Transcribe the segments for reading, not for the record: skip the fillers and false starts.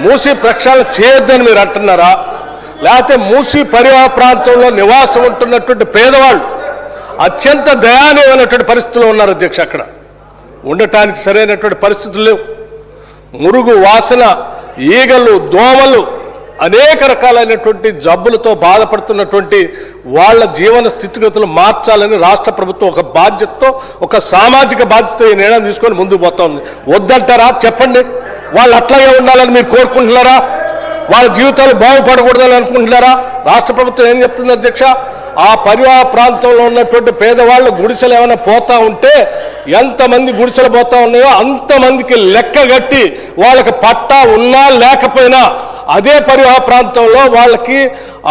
మూసీ ప్రక్షాళన చేయొద్దని మీరు అంటున్నారా? లేకపోతే మూసీ పరివాహ ప్రాంతంలో నివాసం ఉంటున్నటువంటి పేదవాళ్ళు అత్యంత దయానీయమైనటువంటి పరిస్థితుల్లో ఉన్నారు అధ్యక్ష. అక్కడ ఉండటానికి సరైనటువంటి పరిస్థితులు లేవు. మురుగు వాసన, ఈగలు, దోమలు, అనేక రకాలైనటువంటి జబ్బులతో బాధపడుతున్నటువంటి వాళ్ళ జీవన స్థితిగతులు మార్చాలని రాష్ట్ర ప్రభుత్వం ఒక బాధ్యతతో, ఒక సామాజిక బాధ్యత ఈ నిర్ణయం తీసుకొని ముందుకు పోతా ఉంది. వద్దంటారా? చెప్పండి. వాళ్ళు అట్లాగే ఉండాలని మీరు కోరుకుంటున్నారా? వాళ్ళ జీవితాలు బాగుపడకూడదని అనుకుంటున్నారా? రాష్ట్ర ప్రభుత్వం ఏం చెప్తుంది అధ్యక్ష? ఆ పరివాహ ప్రాంతంలో ఉన్నటువంటి పేదవాళ్ళు గుడిసెలు ఏమైనా పోతా ఉంటే ఎంతమంది గుడిసెలు పోతా ఉన్నాయో అంతమందికి లెక్క కట్టి వాళ్ళకి పట్టా ఉన్నా లేకపోయినా అదే పరివాహ ప్రాంతంలో వాళ్ళకి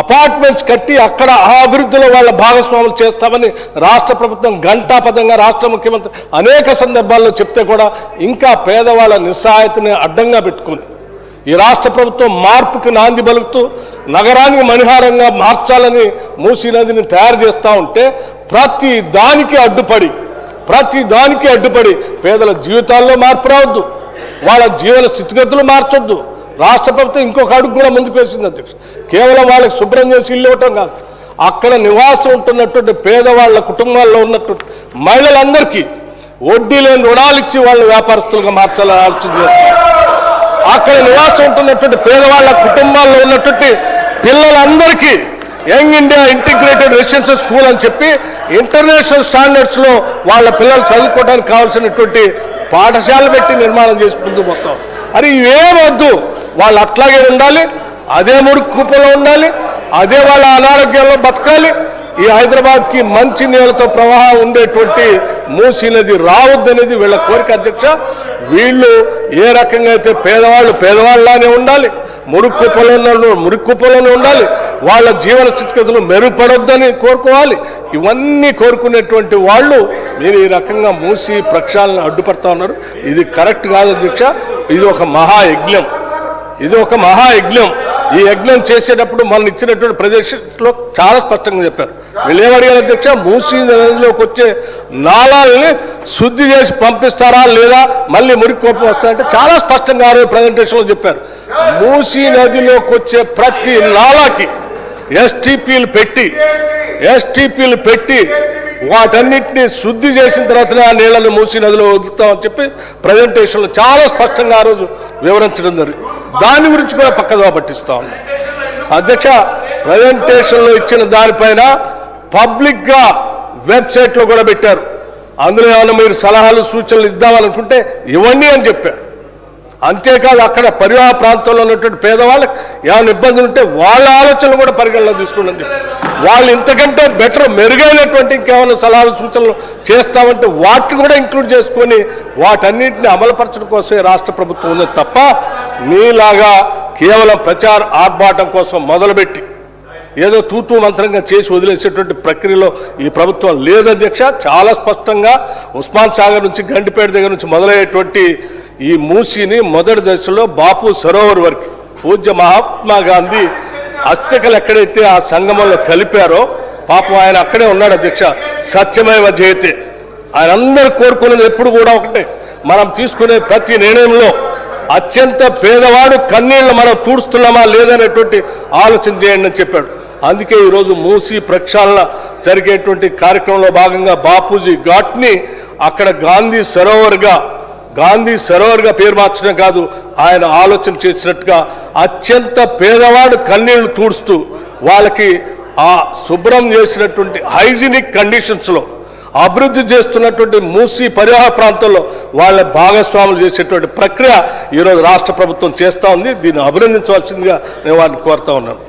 అపార్ట్మెంట్స్ కట్టి అక్కడ ఆ అభివృద్ధిలో వాళ్ళ భాగస్వాములు చేస్తామని రాష్ట్ర ప్రభుత్వం ఘంటాపథంగా రాష్ట్ర ముఖ్యమంత్రి అనేక సందర్భాల్లో చెప్తే కూడా ఇంకా పేదవాళ్ళ నిస్సహాయతని అడ్డంగా పెట్టుకుని ఈ రాష్ట్ర ప్రభుత్వం మార్పుకి నాంది పలుకుతూ నగరానికి మణిహారంగా మార్చాలని మూసీ నదిని తయారు చేస్తూ ఉంటే ప్రతి దానికి అడ్డుపడి పేదల జీవితాల్లో మార్పు రావద్దు, వాళ్ళ జీవన స్థితిగతులు మార్చొద్దు. రాష్ట్ర ప్రభుత్వం ఇంకొక అడుగు కూడా ముందుకు వేసింది అధ్యక్ష. కేవలం వాళ్ళకి శుభ్రం చేసి ఇల్లు ఇవ్వటం కాదు, అక్కడ నివాసం ఉంటున్నటువంటి పేదవాళ్ళ కుటుంబాల్లో ఉన్నటువంటి మహిళలందరికీ వడ్డీ లేని రుణాలు ఇచ్చి వాళ్ళు వ్యాపారస్తులుగా మార్చాలని ఆలోచన చేస్తారు. అక్కడ నివాసం ఉంటున్నటువంటి పేదవాళ్ళ కుటుంబాల్లో ఉన్నటువంటి పిల్లలందరికీ young India integrated residential school అని చెప్పి ఇంటర్నేషనల్ స్టాండర్డ్స్లో వాళ్ళ పిల్లలు చదువుకోవడానికి కావాల్సినటువంటి పాఠశాల పెట్టి నిర్మాణం చేసి ముందు మొత్తం. అది ఇవేమొద్దు, వాళ్ళు అట్లాగే ఉండాలి, అదే మురికి కుప్పలో ఉండాలి, అదే వాళ్ళ అనారోగ్యంలో బతకాలి. ఈ హైదరాబాద్కి మంచి నీళ్ళతో ప్రవాహం ఉండేటువంటి మూసీ నది రావద్దనేది వీళ్ళ కోరిక అధ్యక్ష. వీళ్ళు ఏ రకంగా అయితే పేదవాళ్ళలానే ఉండాలి, మురికి కుప్పలోనే ఉండాలి, వాళ్ళ జీవన స్థితిగతులు మెరుగుపడొద్దని కోరుకోవాలి. ఇవన్నీ కోరుకునేటువంటి వాళ్ళు మీరు ఈ రకంగా మూసీ ప్రక్షాళన అడ్డుపడతా ఉన్నారు. ఇది కరెక్ట్ కాదు అధ్యక్ష. ఇది ఒక మహాయజ్ఞం. ఈ యజ్ఞం చేసేటప్పుడు మనం ఇచ్చినటువంటి ప్రదేశంలో చాలా స్పష్టంగా చెప్పారు. వీళ్ళు ఏమడిగారు అధ్యక్ష? మూసీ నదిలోకి వచ్చే నాళాలని శుద్ధి చేసి పంపిస్తారా లేదా మళ్ళీ మురికి కోపం వస్తారంటే చాలా స్పష్టంగా ఆ రోజు ప్రజెంటేషన్లో చెప్పారు. మూసీ నదిలోకి వచ్చే ప్రతి నాళాకి ఎస్టీపీలు పెట్టి వాటన్నిటిని శుద్ధి చేసిన తర్వాతనే ఆ నీళ్లను మూసీ నదిలో వదులుతామని చెప్పి ప్రజెంటేషన్లో చాలా స్పష్టంగా ఆ రోజు వివరించడం జరిగింది. దాని గురించి కూడా పక్కదోవ పట్టిస్తా ఉన్నాం అధ్యక్ష. ప్రజెంటేషన్లో ఇచ్చిన దానిపైన పబ్లిక్గా వెబ్సైట్లో కూడా పెట్టారు. అందులో ఏమైనా మీరు సలహాలు సూచనలు ఇద్దామనుకుంటే ఇవ్వండి అని చెప్పారు. అంతేకాదు అక్కడ పరివాహ ప్రాంతంలో ఉన్నటువంటి పేదవాళ్ళకి ఏమైనా ఇబ్బందులు ఉంటే వాళ్ళ ఆలోచనలు కూడా పరిగణలో తీసుకుందని చెప్పి వాళ్ళు ఇంతకంటే బెటర్ మెరుగైనటువంటి ఇంకేమైనా సలహాలు సూచనలు చేస్తామంటే వాటిని కూడా ఇంక్లూడ్ చేసుకొని వాటన్నిటిని అమలుపరచడం కోసమే రాష్ట్ర ప్రభుత్వం ఉంది తప్ప మీలాగా కేవలం ప్రచార ఆర్భాటం కోసం మొదలుపెట్టి ఏదో తూతూ మంత్రంగా చేసి వదిలేసేటువంటి ప్రక్రియలో ఈ ప్రభుత్వం లేదు అధ్యక్ష. చాలా స్పష్టంగా ఉస్మాన్ సాగర్ నుంచి గండిపేట దగ్గర నుంచి మొదలయ్యేటువంటి ఈ మూసీని మొదటి దశలో బాపు సరోవర్ వరకు పూజ్య మహాత్మా గాంధీ అస్థికలు ఎక్కడైతే ఆ సంగమంలో కలిపారో పాపం ఆయన అక్కడే ఉన్నాడు అధ్యక్ష. సత్యమేవ జయతే. ఆయన అందరూ కోరుకునేది ఎప్పుడు కూడా ఒకటే, మనం తీసుకునే ప్రతి నిర్ణయంలో అత్యంత పేదవాడు కన్నీళ్లు మనం తూడుస్తున్నామా లేదనేటువంటి ఆలోచన చేయండి అని చెప్పాడు. అందుకే ఈరోజు మూసీ ప్రక్షాళన జరిగేటువంటి కార్యక్రమంలో భాగంగా బాపూజీ ఘాట్ని అక్కడ గాంధీ సరోవర్గా పేరు మార్చడం కాదు, ఆయన ఆలోచన చేసినట్టుగా అత్యంత పేదవాడు కన్నీళ్లు తూడుస్తూ వాళ్ళకి ఆ శుభ్రం చేసినటువంటి హైజీనిక్ కండిషన్స్లో అభివృద్ధి చేస్తున్నటువంటి మూసీ పరివాహ ప్రాంతంలో వాళ్ళ భాగస్వాములు చేసేటువంటి ప్రక్రియ ఈరోజు రాష్ట్ర ప్రభుత్వం చేస్తూ ఉంది. దీన్ని అభినందించవలసిందిగా నేను వారిని కోరుతా ఉన్నాను.